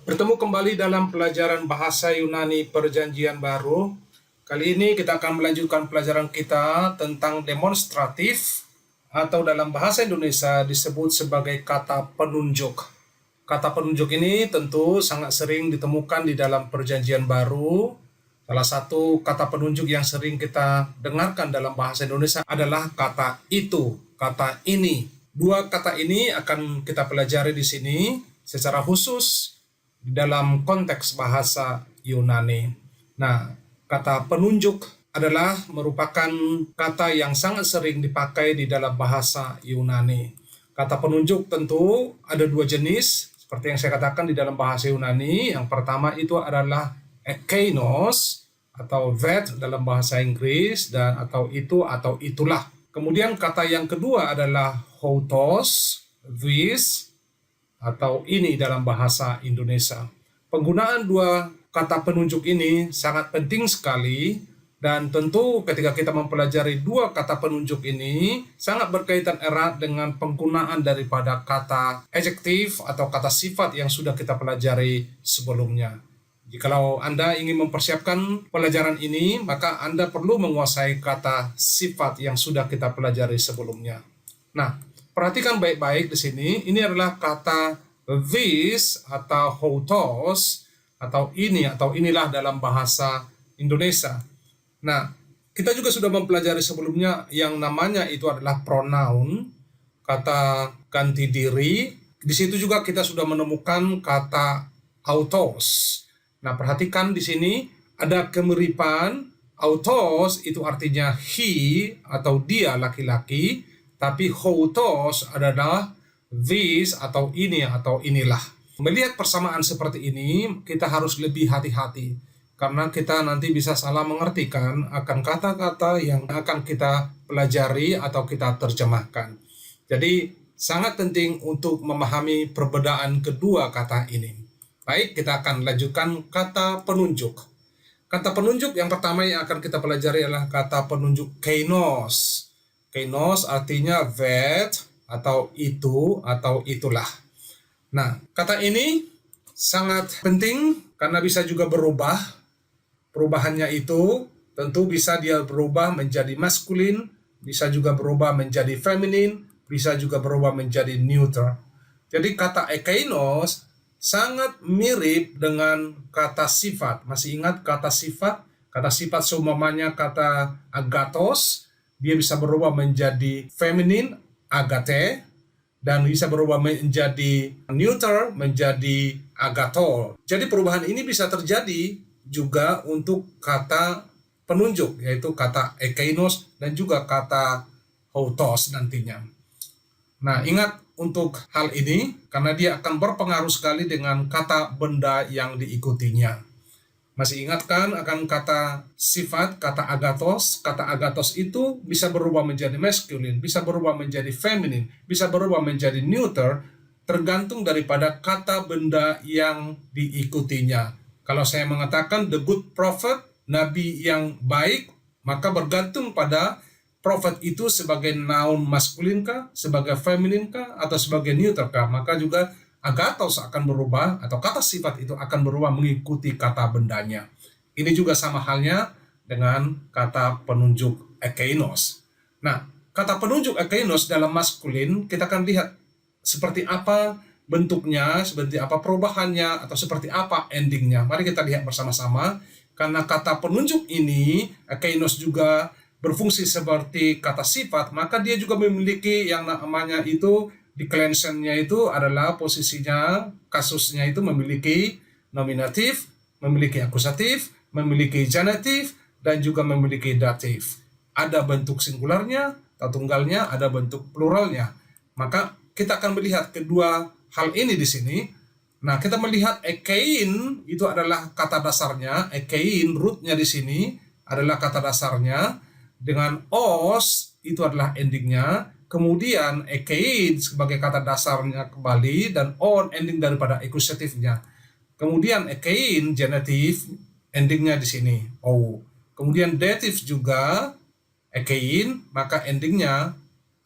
Bertemu kembali dalam pelajaran bahasa Yunani Perjanjian Baru. Kali ini kita akan melanjutkan pelajaran kita tentang demonstratif atau dalam bahasa Indonesia disebut sebagai kata penunjuk. Kata penunjuk ini tentu sangat sering ditemukan di dalam Perjanjian Baru. Salah satu kata penunjuk yang sering kita dengarkan dalam bahasa Indonesia adalah kata itu, kata ini. Dua kata ini akan kita pelajari di sini secara khusus dalam konteks bahasa Yunani. Nah, kata penunjuk adalah merupakan kata yang sangat sering dipakai di dalam bahasa Yunani. Kata penunjuk tentu ada dua jenis, seperti yang saya katakan di dalam bahasa Yunani. Yang pertama itu adalah ekeinos atau that dalam bahasa Inggris, dan atau itu atau itulah. Kemudian kata yang kedua adalah houtos, this, atau ini dalam bahasa Indonesia. Penggunaan dua kata penunjuk ini sangat penting sekali, dan tentu ketika kita mempelajari dua kata penunjuk ini sangat berkaitan erat dengan penggunaan daripada kata adjektif atau kata sifat yang sudah kita pelajari sebelumnya. Jikalau Anda ingin mempersiapkan pelajaran ini, maka Anda perlu menguasai kata sifat yang sudah kita pelajari sebelumnya. Nah, perhatikan baik-baik di sini. Ini adalah kata this atau houtos atau ini atau inilah dalam bahasa Indonesia. Nah, kita juga sudah mempelajari sebelumnya yang namanya itu adalah pronoun, kata ganti diri. Di situ juga kita sudah menemukan kata autos. Nah, perhatikan di sini ada kemiripan. Autos itu artinya he atau dia laki-laki, tapi houtos adalah this atau ini atau inilah. Melihat persamaan seperti ini, kita harus lebih hati-hati karena kita nanti bisa salah mengartikan akan kata-kata yang akan kita pelajari atau kita terjemahkan. Jadi sangat penting untuk memahami perbedaan kedua kata ini. Baik, kita akan lanjutkan kata penunjuk. Kata penunjuk yang pertama yang akan kita pelajari adalah kata penunjuk kainos. Kainos artinya that atau itu atau itulah. Nah, kata ini sangat penting karena bisa juga berubah. Perubahannya itu tentu bisa dia berubah menjadi maskulin, bisa juga berubah menjadi feminin, bisa juga berubah menjadi neutral. Jadi kata ekeinos sangat mirip dengan kata sifat. Masih ingat kata sifat? Kata sifat seumpamanya kata agathos, dia bisa berubah menjadi feminin, agate, dan bisa berubah menjadi neuter, menjadi agathol. Jadi perubahan ini bisa terjadi juga untuk kata penunjuk, yaitu kata ekeinos dan juga kata houtos nantinya. Nah, ingat untuk hal ini karena dia akan berpengaruh sekali dengan kata benda yang diikutinya. Masih ingatkan akan kata sifat, kata agathos? Kata agathos itu bisa berubah menjadi maskulin, bisa berubah menjadi feminin, bisa berubah menjadi neuter, tergantung daripada kata benda yang diikutinya. Kalau saya mengatakan the good prophet, nabi yang baik, maka bergantung pada prophet itu sebagai noun maskulin kah, sebagai feminin kah, atau sebagai neuter kah. Maka juga agathos akan berubah atau kata sifat itu akan berubah mengikuti kata bendanya. Ini juga sama halnya dengan kata penunjuk ekeinos. Nah, kata penunjuk ekeinos dalam maskulin kita akan lihat seperti apa bentuknya, seperti apa perubahannya, atau seperti apa endingnya. Mari kita lihat bersama-sama. Karena kata penunjuk ini, ekeinos juga berfungsi seperti kata sifat, maka dia juga memiliki yang namanya itu declension-nya itu adalah posisinya, kasusnya itu memiliki nominatif, memiliki akusatif, memiliki genitif, dan juga memiliki datif. Ada bentuk singularnya atau tunggalnya, ada bentuk pluralnya. Maka kita akan melihat kedua hal ini di sini. Nah, kita melihat ekein itu adalah kata dasarnya, ekein rootnya di sini adalah kata dasarnya, dengan os itu adalah endingnya, kemudian ekein sebagai kata dasarnya kembali, dan on ending daripada akusatifnya. Kemudian ekein genitif endingnya di sini o. Kemudian datif juga ekein, maka endingnya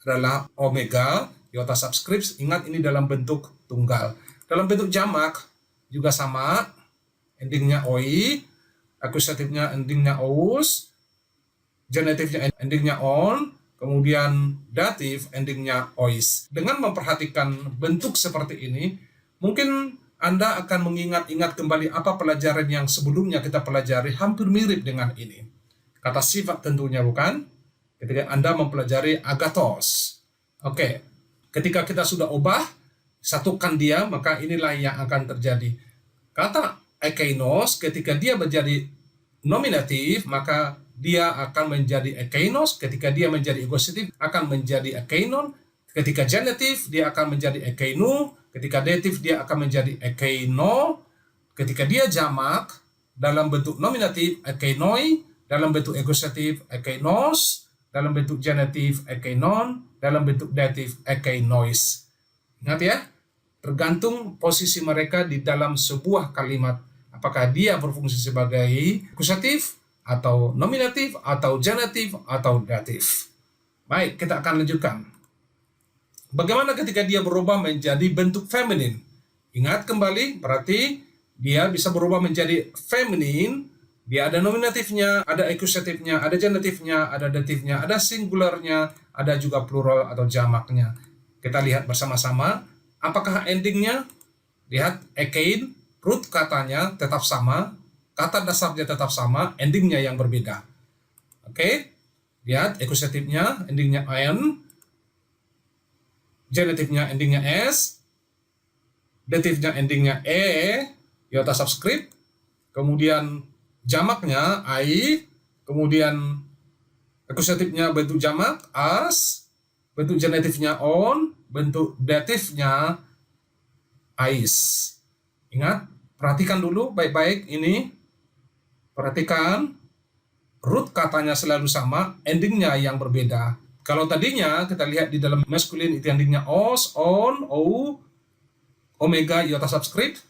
adalah omega, iota subscript. Ingat ini dalam bentuk tunggal. Dalam bentuk jamak juga sama, endingnya oi, akusatifnya endingnya ous, genitifnya endingnya on, kemudian datif endingnya ois. Dengan memperhatikan bentuk seperti ini, mungkin Anda akan mengingat-ingat kembali apa pelajaran yang sebelumnya kita pelajari hampir mirip dengan ini. Kata sifat tentunya bukan, ketika Anda mempelajari agathos. Oke, ketika kita sudah ubah, satukan dia, maka inilah yang akan terjadi. Kata ekeinos, ketika dia menjadi nominatif, maka dia akan menjadi ekeinos. Ketika dia menjadi egosatif, akan menjadi ekeinon. Ketika genitif, dia akan menjadi ekeinu. Ketika datif, dia akan menjadi ekeino. Ketika dia jamak, dalam bentuk nominatif, ekeinoi. Dalam bentuk egosatif, ekeinos. Dalam bentuk genitif, ekeinon. Dalam bentuk datif, ekeinois. Ingat ya, tergantung posisi mereka di dalam sebuah kalimat. Apakah dia berfungsi sebagai akusatif, atau nominatif, atau genitif, atau datif. Baik, kita akan lanjutkan. Bagaimana ketika dia berubah menjadi bentuk feminin? Ingat kembali, berarti dia bisa berubah menjadi feminin. Dia ada nominatifnya, ada akusatifnya, ada genitifnya, ada datifnya, ada singularnya, ada juga plural atau jamaknya. Kita lihat bersama-sama, apakah endingnya? Lihat, ekein, root katanya tetap sama, kata dasarnya tetap sama, endingnya yang berbeda. Oke, lihat akusatifnya endingnya n, genitifnya endingnya s, datifnya endingnya e, iota subscript, kemudian jamaknya ai, kemudian akusatifnya bentuk jamak as, bentuk genitifnya on, bentuk datifnya ais. Ingat, perhatikan dulu baik-baik ini. Perhatikan, root katanya selalu sama, endingnya yang berbeda. Kalau tadinya kita lihat di dalam maskulin itu endingnya os, on, o, omega, iota subscript,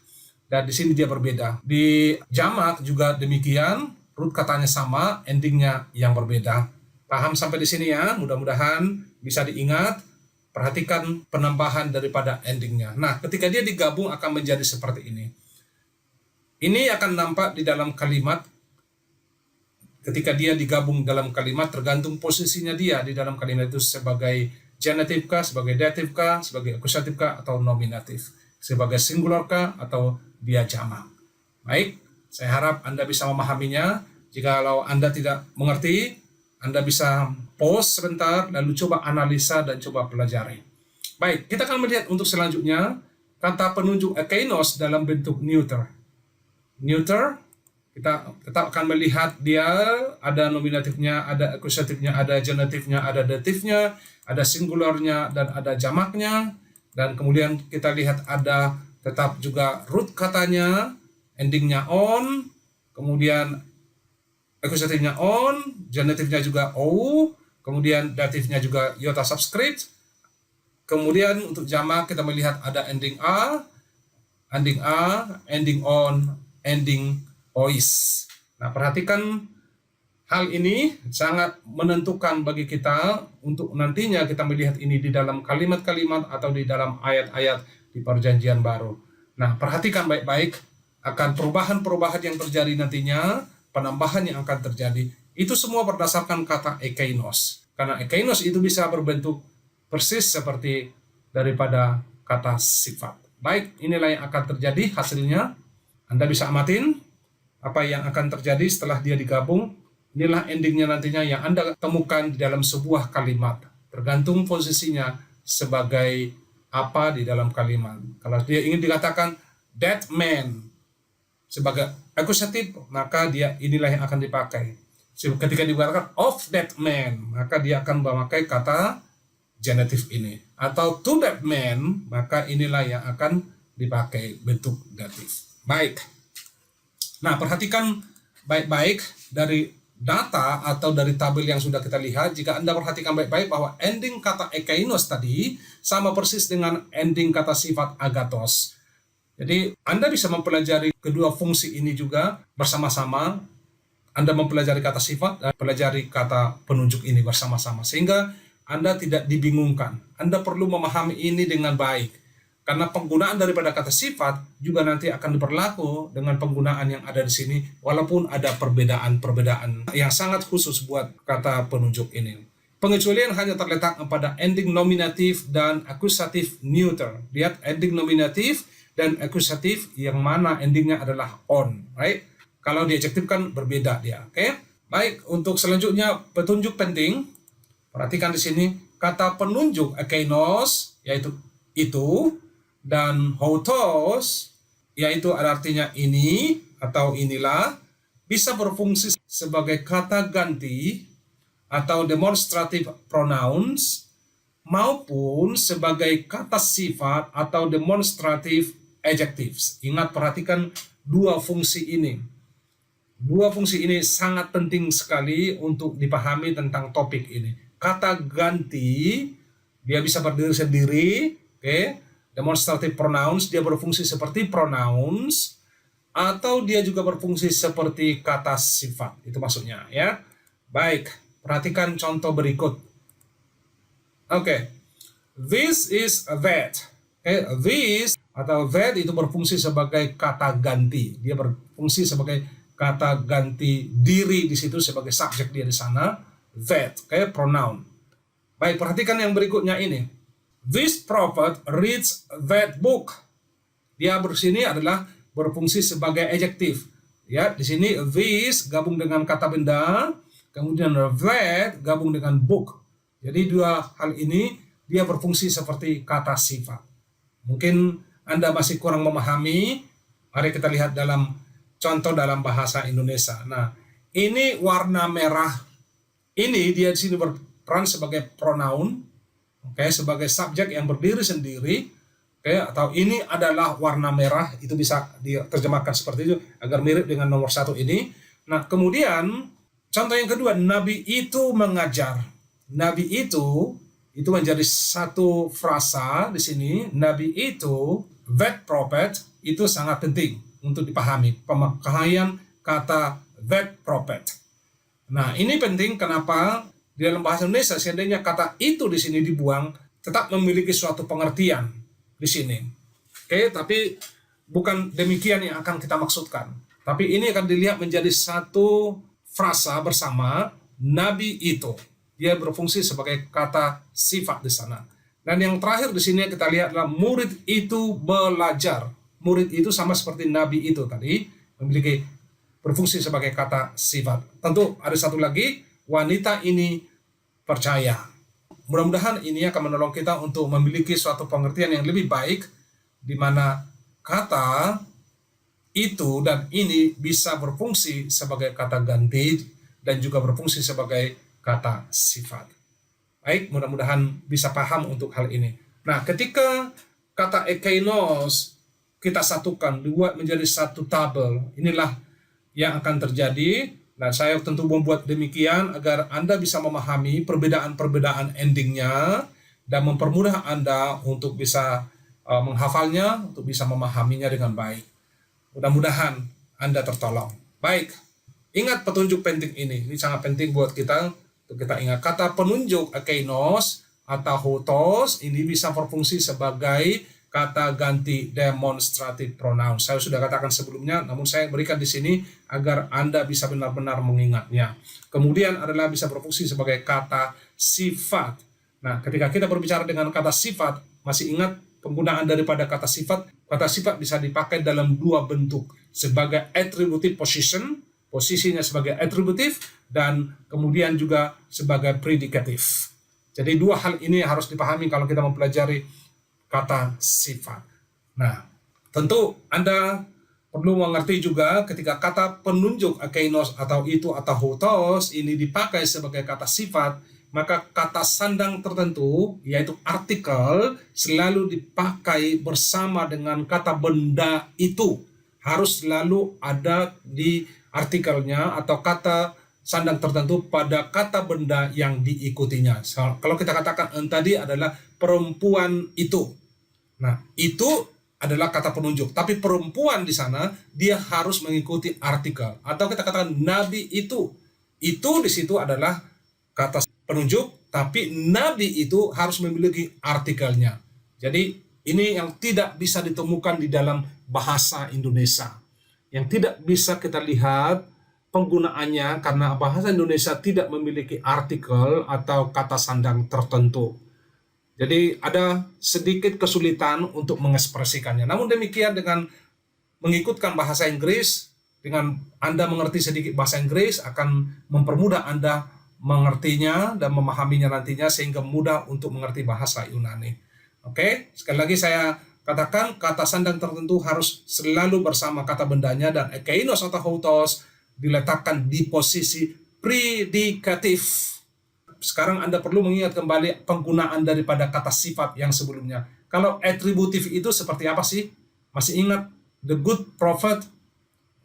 dan di sini dia berbeda. Di jamak juga demikian, root katanya sama, endingnya yang berbeda. Paham sampai di sini ya? Mudah-mudahan bisa diingat. Perhatikan penambahan daripada endingnya. Nah, ketika dia digabung akan menjadi seperti ini. Ini akan nampak di dalam kalimat. Ketika dia digabung dalam kalimat, tergantung posisinya dia di dalam kalimat itu sebagai genitif kah, sebagai datif kah, sebagai akusatif kah, atau nominatif, sebagai singular kah, atau dia jamak. Baik, saya harap Anda bisa memahaminya. Jikalau Anda tidak mengerti, Anda bisa pause sebentar, lalu coba analisa dan coba pelajari. Baik, kita akan melihat untuk selanjutnya, kata penunjuk ekeinos dalam bentuk neuter. Neuter, kita tetap akan melihat dia ada nominatifnya, ada akusatifnya, ada genitifnya, ada datifnya, ada singularnya, dan ada jamaknya. Dan kemudian kita lihat ada tetap juga root katanya, endingnya on, kemudian akusatifnya on, genitifnya juga o, kemudian datifnya juga iota subscript. Kemudian untuk jamak kita melihat ada ending a, ending on, ending ois. Nah, perhatikan hal ini sangat menentukan bagi kita untuk nantinya kita melihat ini di dalam kalimat-kalimat atau di dalam ayat-ayat di Perjanjian Baru. Nah, perhatikan baik-baik akan perubahan-perubahan yang terjadi nantinya, penambahan yang akan terjadi. Itu semua berdasarkan kata ekeinos. Karena ekeinos itu bisa berbentuk persis seperti daripada kata sifat. Baik, inilah yang akan terjadi hasilnya. Anda bisa amatin apa yang akan terjadi setelah dia digabung. Inilah endingnya nantinya yang Anda temukan di dalam sebuah kalimat. Tergantung posisinya sebagai apa di dalam kalimat. Kalau dia ingin dikatakan that man sebagai akusatif, maka dia inilah yang akan dipakai. Ketika dikatakan of that man, maka dia akan memakai kata genitif ini. Atau to that man, maka inilah yang akan dipakai bentuk datif. Baik. Nah, perhatikan baik-baik dari data atau dari tabel yang sudah kita lihat. Jika Anda perhatikan baik-baik bahwa ending kata ekeinos tadi sama persis dengan ending kata sifat agathos. Jadi, Anda bisa mempelajari kedua fungsi ini juga bersama-sama. Anda mempelajari kata sifat dan pelajari kata penunjuk ini bersama-sama. Sehingga Anda tidak dibingungkan. Anda perlu memahami ini dengan baik. Karena penggunaan daripada kata sifat juga nanti akan berlaku dengan penggunaan yang ada di sini, walaupun ada perbedaan-perbedaan yang sangat khusus buat kata penunjuk ini. Pengecualian hanya terletak pada ending nominatif dan akusatif neuter. Lihat ending nominatif dan akusatif yang mana endingnya adalah on, right? Kalau diadjektifkan berbeda dia, oke? Baik, untuk selanjutnya petunjuk penting. Perhatikan di sini kata penunjuk akeinos yaitu itu, dan houtos yaitu ada artinya ini atau inilah, bisa berfungsi sebagai kata ganti atau demonstrative pronouns maupun sebagai kata sifat atau demonstrative adjectives. Ingat, perhatikan dua fungsi ini. Dua fungsi ini sangat penting sekali untuk dipahami tentang topik ini. Kata ganti dia bisa berdiri sendiri, oke? Demonstrative pronouns dia berfungsi seperti pronouns, atau dia juga berfungsi seperti kata sifat. Itu maksudnya, ya. Baik, perhatikan contoh berikut. Oke. This is that. This atau that itu berfungsi sebagai kata ganti. Dia berfungsi sebagai kata ganti diri di situ sebagai subjek dia di sana. That, pronoun. Baik, perhatikan yang berikutnya ini. This prophet reads that book. Dia bersini adalah berfungsi sebagai adjektif. Ya, di sini this gabung dengan kata benda, kemudian that gabung dengan book. Jadi dua hal ini dia berfungsi seperti kata sifat. Mungkin Anda masih kurang memahami. Mari kita lihat dalam contoh dalam bahasa Indonesia. Nah, ini warna merah. Ini dia di sini berperan sebagai pronoun. Sebagai subjek yang berdiri sendiri, atau ini adalah warna merah, itu bisa diterjemahkan seperti itu agar mirip dengan nomor 1 ini. Nah, kemudian contoh yang kedua, Nabi itu mengajar. Nabi itu menjadi satu frasa di sini. Nabi itu, that prophet, itu sangat penting untuk dipahami pemakaian kata that prophet. Nah, ini penting kenapa? Di dalam bahasa Indonesia, seandainya kata itu di sini dibuang, tetap memiliki suatu pengertian di sini. Tapi bukan demikian yang akan kita maksudkan. Tapi ini akan dilihat menjadi satu frasa bersama, Nabi itu. Dia berfungsi sebagai kata sifat di sana. Dan yang terakhir di sini kita lihat adalah murid itu belajar. Murid itu sama seperti Nabi itu tadi, memiliki berfungsi sebagai kata sifat. Tentu ada satu lagi, wanita ini percaya. Mudah-mudahan ini akan menolong kita untuk memiliki suatu pengertian yang lebih baik, di mana kata itu dan ini bisa berfungsi sebagai kata ganti dan juga berfungsi sebagai kata sifat. Baik, mudah-mudahan bisa paham untuk hal ini. Nah, ketika kata ekeinos kita satukan, dibuat menjadi satu tabel, inilah yang akan terjadi. Nah, saya tentu membuat demikian agar Anda bisa memahami perbedaan-perbedaan endingnya dan mempermudah Anda untuk bisa menghafalnya, untuk bisa memahaminya dengan baik. Mudah-mudahan Anda tertolong. Baik, ingat petunjuk penting ini. Ini sangat penting buat kita, untuk kita ingat. Kata penunjuk akeinos atau houtos ini bisa berfungsi sebagai kata ganti demonstrative pronoun. Saya sudah katakan sebelumnya, namun saya berikan di sini agar Anda bisa benar-benar mengingatnya. Kemudian adalah bisa berfungsi sebagai kata sifat. Nah, ketika kita berbicara dengan kata sifat, masih ingat penggunaan daripada kata sifat? Kata sifat bisa dipakai dalam dua bentuk. Sebagai attributive position, posisinya sebagai attributive, dan kemudian juga sebagai predikatif. Jadi dua hal ini harus dipahami kalau kita mempelajari kata sifat. Nah, tentu Anda perlu mengerti juga ketika kata penunjuk akeinos atau itu atau houtos ini dipakai sebagai kata sifat, maka kata sandang tertentu, yaitu artikel, selalu dipakai bersama dengan kata benda itu. Harus selalu ada di artikelnya atau kata sandang tertentu pada kata benda yang diikutinya. So, kalau kita katakan tadi adalah perempuan itu. Nah, itu adalah kata penunjuk. Tapi perempuan di sana, dia harus mengikuti artikel. Atau kita katakan nabi itu. Itu di situ adalah kata penunjuk, tapi nabi itu harus memiliki artikelnya. Jadi, Ini yang tidak bisa ditemukan di dalam bahasa Indonesia. Yang tidak bisa kita lihat penggunaannya karena bahasa Indonesia tidak memiliki artikel atau kata sandang tertentu. Jadi ada sedikit kesulitan untuk mengekspresikannya. Namun demikian dengan mengikutkan bahasa Inggris, dengan Anda mengerti sedikit bahasa Inggris akan mempermudah Anda mengertinya dan memahaminya nantinya sehingga mudah untuk mengerti bahasa Yunani. Oke, sekali lagi saya katakan kata sandang tertentu harus selalu bersama kata bendanya dan ekeinos atau houtos diletakkan di posisi predikatif. Sekarang Anda perlu mengingat kembali penggunaan daripada kata sifat yang sebelumnya. Kalau atributif itu seperti apa sih? Masih ingat the good prophet?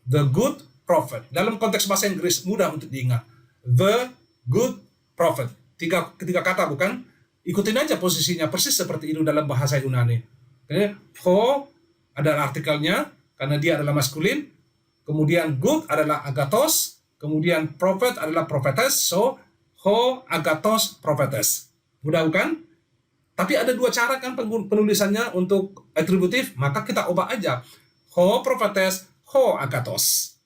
The good prophet. Dalam konteks bahasa Inggris mudah untuk diingat. The good prophet. Ketiga kata bukan? Ikutin aja posisinya persis seperti itu dalam bahasa Yunani. Ho adalah artikelnya karena dia adalah maskulin. Kemudian good adalah agathos. Kemudian prophet adalah prophetess. So ho agathos prophetess. Mudah bukan? Tapi ada dua cara kan penulisannya untuk atributif. Maka kita ubah aja. Ho prophetess, ho agathos.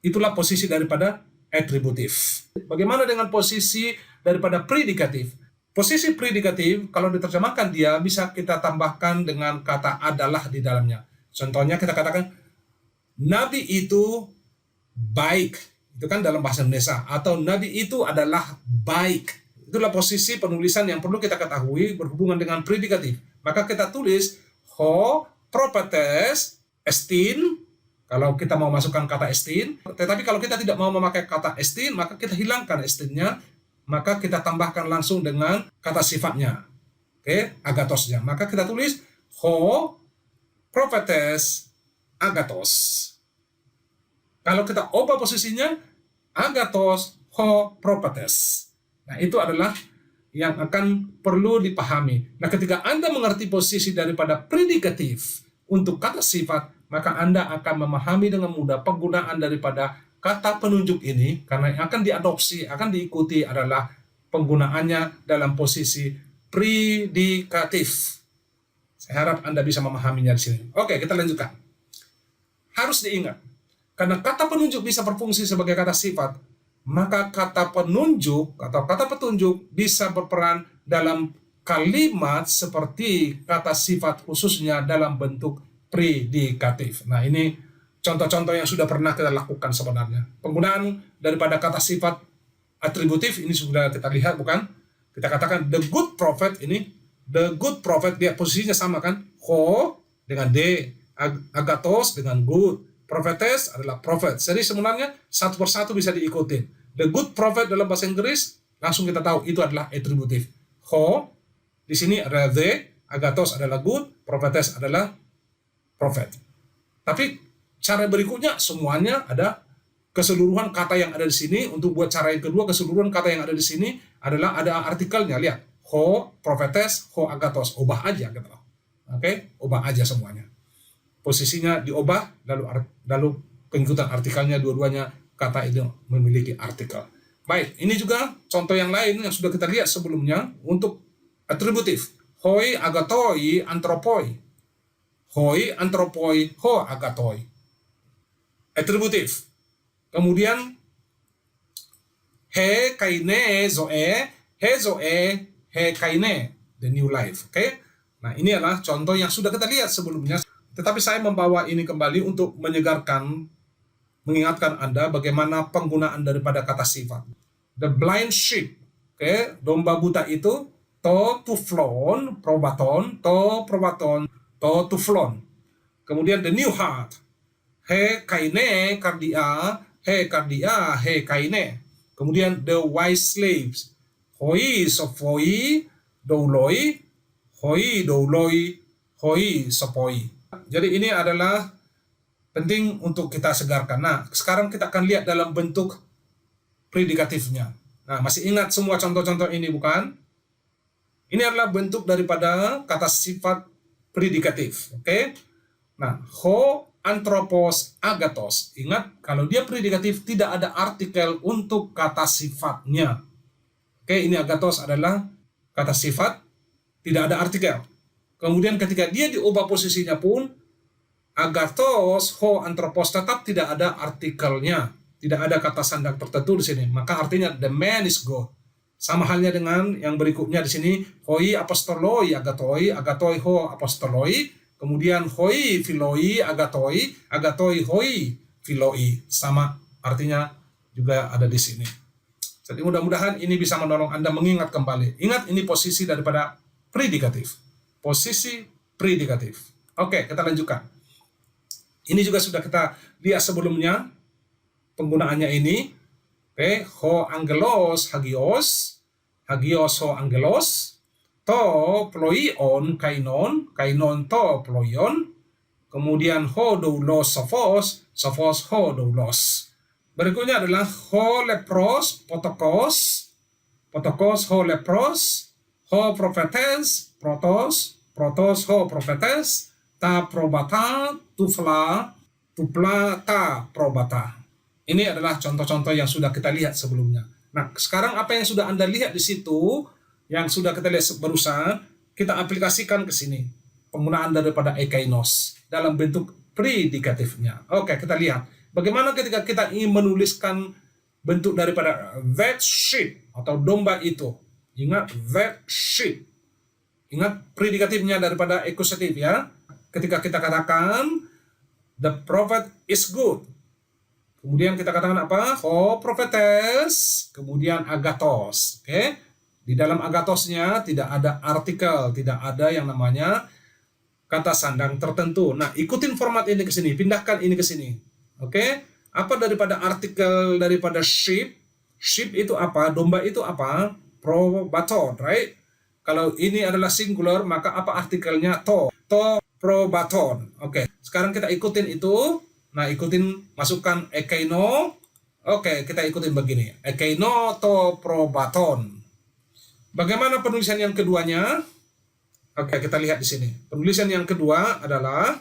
Itulah posisi daripada atributif. Bagaimana dengan posisi daripada predikatif? Posisi predikatif, kalau diterjemahkan dia, bisa kita tambahkan dengan kata adalah di dalamnya. Contohnya kita katakan, Nabi itu baik. Itu kan dalam bahasa Indonesia. Atau Nabi itu adalah baik. Itulah posisi penulisan yang perlu kita ketahui berhubungan dengan predikatif. Maka kita tulis, ho prophetess estin, kalau kita mau masukkan kata estin. Tetapi kalau kita tidak mau memakai kata estin, maka kita hilangkan estinnya. Maka kita tambahkan langsung dengan kata sifatnya. Oke, agathosnya. Maka kita tulis ho prophetess agathos. Kalau kita ubah posisinya agathos ho prophetess. Nah, itu adalah yang akan perlu dipahami. Nah, ketika Anda mengerti posisi daripada predikatif untuk kata sifat, maka Anda akan memahami dengan mudah penggunaan daripada kata penunjuk ini, karena yang akan diadopsi, akan diikuti adalah penggunaannya dalam posisi predikatif. Saya harap Anda bisa memahaminya di sini. Oke, kita lanjutkan. Harus diingat, karena kata penunjuk bisa berfungsi sebagai kata sifat, maka kata penunjuk atau kata petunjuk bisa berperan dalam kalimat seperti kata sifat khususnya dalam bentuk predikatif. Nah, ini contoh-contoh yang sudah pernah kita lakukan sebenarnya. Penggunaan daripada kata sifat atributif ini sudah kita lihat bukan? Kita katakan the good prophet ini, the good prophet dia posisinya sama kan? Ho dengan D, agathos dengan good, prophetess adalah prophet. Jadi sebenarnya satu persatu bisa diikuti. The good prophet dalam bahasa Inggris langsung kita tahu itu adalah atributif. Ho di sini adalah the, agathos adalah good, prophetess adalah prophet. Tapi cara berikutnya semuanya ada keseluruhan kata yang ada di sini. Untuk buat cara yang kedua, keseluruhan kata yang ada di sini adalah ada artikelnya. Lihat, ho prophetess, ho agathos, ubah aja gitu. Oke, ubah aja semuanya. Posisinya diubah, lalu pengikutan artikelnya dua-duanya kata itu memiliki artikel. Baik, ini juga contoh yang lain yang sudah kita lihat sebelumnya untuk atributif. Hoi agathoi anthropoi. Hoi anthropoi ho agathoi. Atributif. Kemudian he kaine zoe, he zoe, he kaine, the new life. Oke. Nah, ini adalah contoh yang sudah kita lihat sebelumnya. Tetapi saya membawa ini kembali untuk mengingatkan Anda bagaimana penggunaan daripada kata sifat. The blind sheep. Oke, domba buta itu to tuflon, probaton, to tuflon. Kemudian the new heart. He kaine kardia, he kardia, he kaine. Kemudian the wise slaves. Hoi sopoi, douloi, hoi douloi, hoi sopoi. Jadi ini adalah penting untuk kita segarkan. Nah, sekarang kita akan lihat dalam bentuk predikatifnya. Nah, masih ingat semua contoh-contoh ini bukan? Ini adalah bentuk daripada kata sifat predikatif. Oke? Nah, ho anthropos agathos. Ingat, kalau dia predikatif tidak ada artikel untuk kata sifatnya. Oke, ini agathos adalah kata sifat, tidak ada artikel. Kemudian ketika dia diubah posisinya pun, agathos, ho, anthropos, tetap tidak ada artikelnya. Tidak ada kata sandang tertentu di sini. Maka artinya the man is God. Sama halnya dengan yang berikutnya di sini, hoi apostoloi agathoi, agathoi ho apostoloi, kemudian hoi philoi agathoi, agathoi hoi philoi. Sama artinya juga ada di sini. Jadi mudah-mudahan ini bisa menolong Anda mengingat kembali. Ingat, ini posisi daripada predikatif. Posisi predikatif. Oke, kita lanjutkan. Ini juga sudah kita lihat sebelumnya penggunaannya ini. Oke, ho angelos hagios, hagios ho angelos, to ploion kainon, kainon to ploion, kemudian ho doulos sophos, sophos ho doulos. Berikutnya adalah ho lepros potokos, potokos ho lepros, ho prophetes protos, protos ho prophetes, ta probata tufla, tupla ta probata. Ini adalah contoh-contoh yang sudah kita lihat sebelumnya. Nah, sekarang apa yang sudah Anda lihat di situ, yang sudah kita lihat barusan, kita aplikasikan ke sini. Penggunaan daripada ekainos dalam bentuk predikatifnya. Oke, kita lihat. Bagaimana ketika kita ingin menuliskan bentuk daripada that sheep atau domba itu. Ingat, that sheep. Ingat predikatifnya daripada akusatif ya. Ketika kita katakan the prophet is good. Kemudian kita katakan apa? Ho prophetes, kemudian agathos. Oke. Di dalam agathosnya tidak ada artikel, tidak ada yang namanya kata sandang tertentu. Nah, ikutin format ini ke sini, pindahkan ini ke sini. Oke. Apa daripada artikel daripada sheep? Sheep itu apa? Domba itu apa? Probaton, right? Kalau ini adalah singular, maka apa artikelnya? To. To probaton. Oke. Sekarang kita ikutin itu. Nah, ikutin, masukkan ekeino. Oke, kita ikutin begini. Ekeino to probaton. Bagaimana penulisan yang keduanya? Oke, kita lihat di sini. Penulisan yang kedua adalah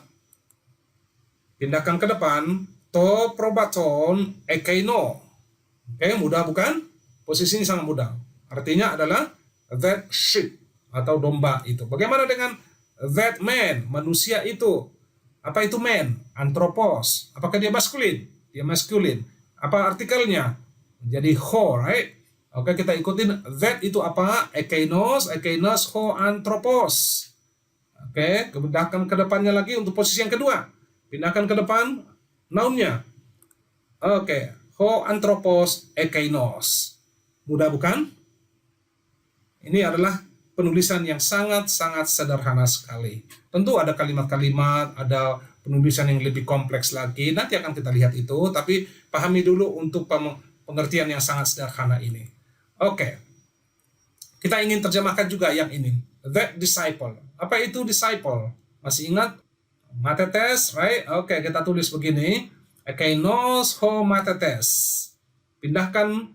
pindahkan ke depan. To probaton ekeino. Oke, mudah bukan? Posisi ini sangat mudah. Artinya adalah that sheep atau domba itu. Bagaimana dengan that man, manusia itu? Apa itu man? Anthropos. Apakah dia maskulin? Dia maskulin. Apa artikelnya? Jadi ho, right? Oke, kita ikutin. That itu apa? Ekeinos, ekeinos ho anthropos. Oke, pindahkan ke depannya lagi untuk posisi yang kedua. Pindahkan ke depan nounnya. Oke, ho anthropos ekeinos. Mudah bukan? Ini adalah penulisan yang sangat-sangat sederhana sekali. Tentu ada kalimat-kalimat, ada penulisan yang lebih kompleks lagi. Nanti akan kita lihat itu, tapi pahami dulu untuk pengertian yang sangat sederhana ini. Oke. Kita ingin terjemahkan juga yang ini. That disciple. Apa itu disciple? Masih ingat? Matetes, right? Oke, kita tulis begini. Ekeinos ho matetes. Pindahkan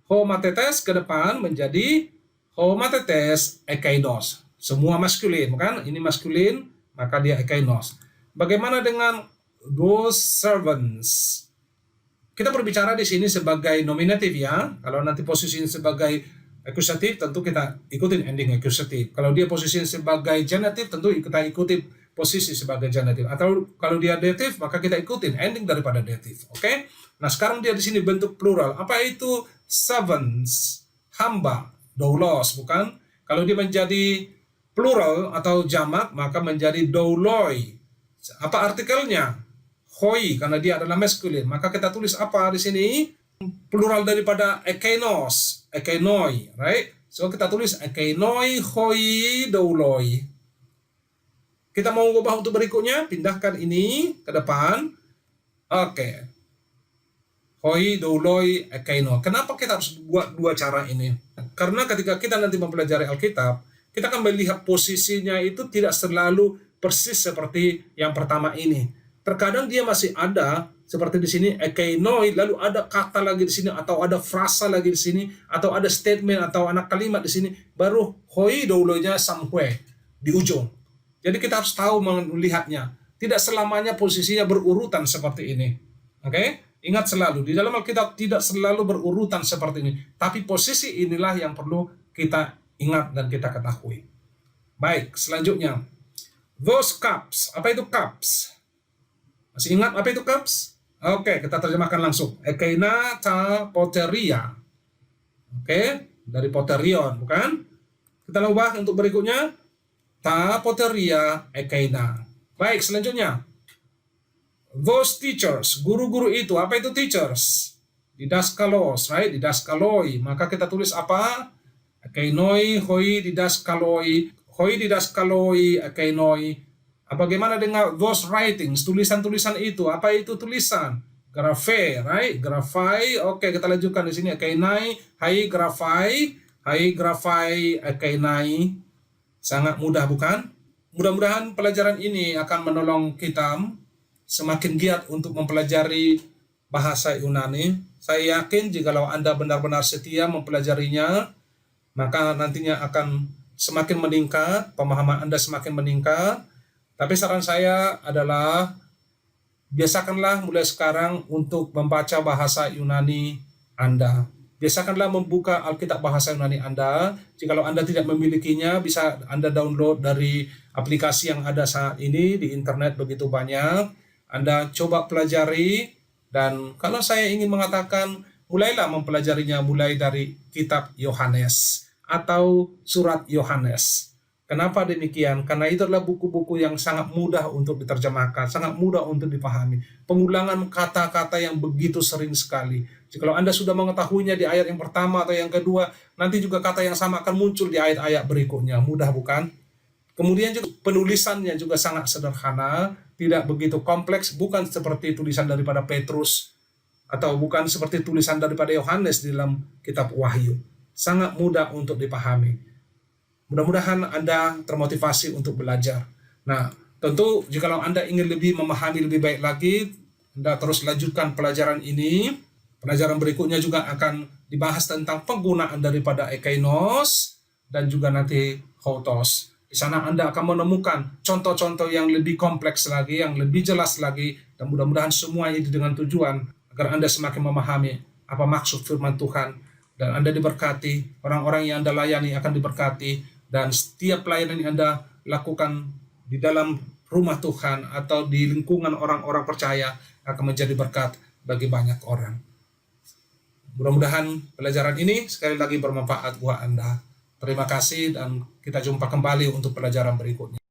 ho matetes ke depan menjadi ho matetes ekeinos. Semua maskulin, kan? Ini maskulin, maka dia ekeinos. Bagaimana dengan those servants? Kita berbicara di sini sebagai nominatif ya. Kalau nanti posisinya sebagai akusatif, tentu kita ikutin ending akusatif. Kalau dia posisinya sebagai genitif, tentu kita ikutin posisi sebagai genitif. Atau kalau dia dative, maka kita ikutin ending daripada dative. Oke? Nah, sekarang dia di sini bentuk plural. Apa itu servants? Hamba, doulos, bukan? Kalau dia menjadi plural atau jamak, maka menjadi douloi. Apa artikelnya? Hoi, karena dia adalah maskulin. Maka kita tulis apa di sini? Plural daripada ekeinos, ekeinoi, right? So kita tulis ekeinoi hoi douloi. Kita mau ubah untuk berikutnya, pindahkan ini ke depan. Oke. Hoi douloi ekeino. Kenapa kita harus buat dua cara ini? Karena ketika kita nanti mempelajari Alkitab, kita akan melihat posisinya itu tidak selalu persis seperti yang pertama ini. Terkadang dia masih ada seperti di sini ekeinoi, lalu ada kata lagi di sini atau ada frasa lagi di sini atau ada statement atau anak kalimat di sini, baru hoi douloinya somewhere di ujung. Jadi kita harus tahu melihatnya. Tidak selamanya posisinya berurutan seperti ini. Oke? Ingat selalu di dalam Alkitab tidak selalu berurutan seperti ini, tapi posisi inilah yang perlu kita ingat dan kita ketahui. Baik, selanjutnya Those cups. Apa itu cups? Masih ingat apa itu cups? Oke, kita terjemahkan langsung. Ekeina ta poteria. Oke, dari poterion, bukan? Kita ubah untuk berikutnya. Ta poteria ekeina. Baik, selanjutnya. Those teachers. Guru-guru itu. Apa itu teachers? Didaskalos, right? Didaskaloi. Maka kita tulis apa? Ekeinoi, hoi didaskaloi. Hoi didaskaloi, ekeinoi. Bagaimana dengan those writings, tulisan-tulisan itu? Apa itu tulisan? Graphe, right? Grafai. Oke, kita lanjutkan di sini. Ekeinai, hai grafai, ekeinai. Sangat mudah, bukan? Mudah-mudahan pelajaran ini akan menolong kita semakin giat untuk mempelajari bahasa Yunani. Saya yakin jikalau Anda benar-benar setia mempelajarinya, maka nantinya akan semakin meningkat, pemahaman Anda semakin meningkat. Tapi saran saya adalah biasakanlah mulai sekarang untuk membaca bahasa Yunani Anda. Biasakanlah membuka Alkitab bahasa Yunani Anda. Jikalau Anda tidak memilikinya, bisa Anda download dari aplikasi yang ada saat ini di internet begitu banyak. Anda coba pelajari, dan kalau saya ingin mengatakan, mulailah mempelajarinya mulai dari kitab Yohanes atau surat Yohanes. Kenapa demikian? Karena itu adalah buku-buku yang sangat mudah untuk diterjemahkan, sangat mudah untuk dipahami. Pengulangan kata-kata yang begitu sering sekali. Jika Anda sudah mengetahuinya di ayat yang pertama atau yang kedua, nanti juga kata yang sama akan muncul di ayat-ayat berikutnya. Mudah, bukan? Kemudian juga penulisannya juga sangat sederhana, tidak begitu kompleks, bukan seperti tulisan daripada Petrus, atau bukan seperti tulisan daripada Yohanes di dalam kitab Wahyu. Sangat mudah untuk dipahami. Mudah-mudahan Anda termotivasi untuk belajar. Nah, tentu jika Anda ingin lebih memahami lebih baik lagi, Anda terus lanjutkan pelajaran ini. Pelajaran berikutnya juga akan dibahas tentang penggunaan daripada ekeinos dan juga nanti hotos. Di sana Anda akan menemukan contoh-contoh yang lebih kompleks lagi, yang lebih jelas lagi, dan mudah-mudahan semua ini dengan tujuan agar Anda semakin memahami apa maksud firman Tuhan, dan Anda diberkati, orang-orang yang Anda layani akan diberkati, dan setiap pelayanan yang Anda lakukan di dalam rumah Tuhan atau di lingkungan orang-orang percaya akan menjadi berkat bagi banyak orang. Mudah-mudahan pelajaran ini sekali lagi bermanfaat buat Anda. Terima kasih, dan kita jumpa kembali untuk pelajaran berikutnya.